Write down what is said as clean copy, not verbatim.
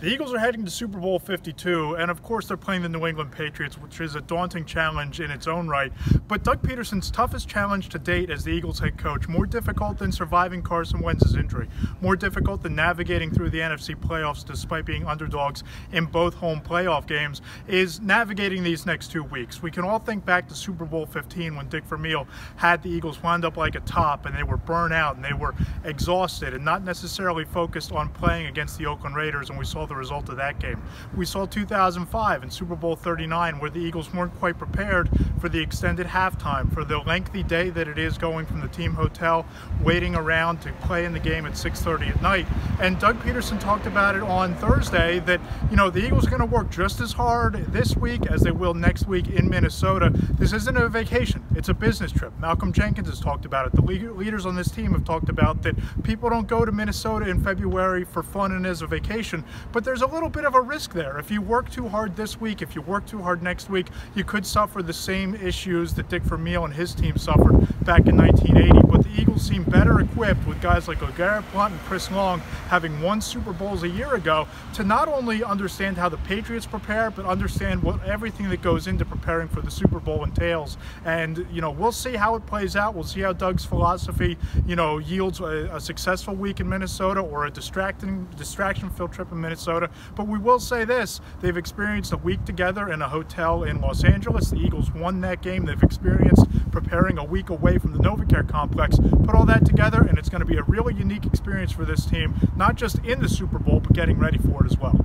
The Eagles are heading to Super Bowl 52, and of course they're playing the New England Patriots, which is a daunting challenge in its own right. But Doug Pederson's toughest challenge to date as the Eagles head coach, more difficult than surviving Carson Wentz's injury, more difficult than navigating through the NFC playoffs despite being underdogs in both home playoff games, is navigating these next 2 weeks. We can all think back to Super Bowl 15 when Dick Vermeil had the Eagles wound up like a top, and they were burnt out and they were exhausted and not necessarily focused on playing against the Oakland Raiders, and we saw the result of that game. We saw 2005 in Super Bowl 39 where the Eagles weren't quite prepared for the extended halftime, for the lengthy day that it is going from the team hotel, waiting around to play in the game at 6:30 at night. And Doug Pederson talked about it on Thursday that, you know, the Eagles are going to work just as hard this week as they will next week in Minnesota. This isn't a vacation, it's a business trip. Malcolm Jenkins has talked about it. The leaders on this team have talked about that people don't go to Minnesota in February for fun and as a vacation, but there's a little bit of a risk there. If you work too hard this week, if you work too hard next week, you could suffer the same issues that Dick Vermeil and his team suffered back in 1980. But the Eagles seem better equipped with guys like LeGarrette Blount and Chris Long having won Super Bowls a year ago to not only understand how the Patriots prepare, but understand what everything that goes into preparing for the Super Bowl entails. And, you know, we'll see how it plays out. We'll see how Doug's philosophy, you know, yields a successful week in Minnesota or a distraction-filled trip in Minnesota. But we will say this, they've experienced a week together in a hotel in Los Angeles. The Eagles won that game. They've experienced preparing a week away from the NovaCare complex. Put all that together and it's going to be a really unique experience for this team, not just in the Super Bowl, but getting ready for it as well.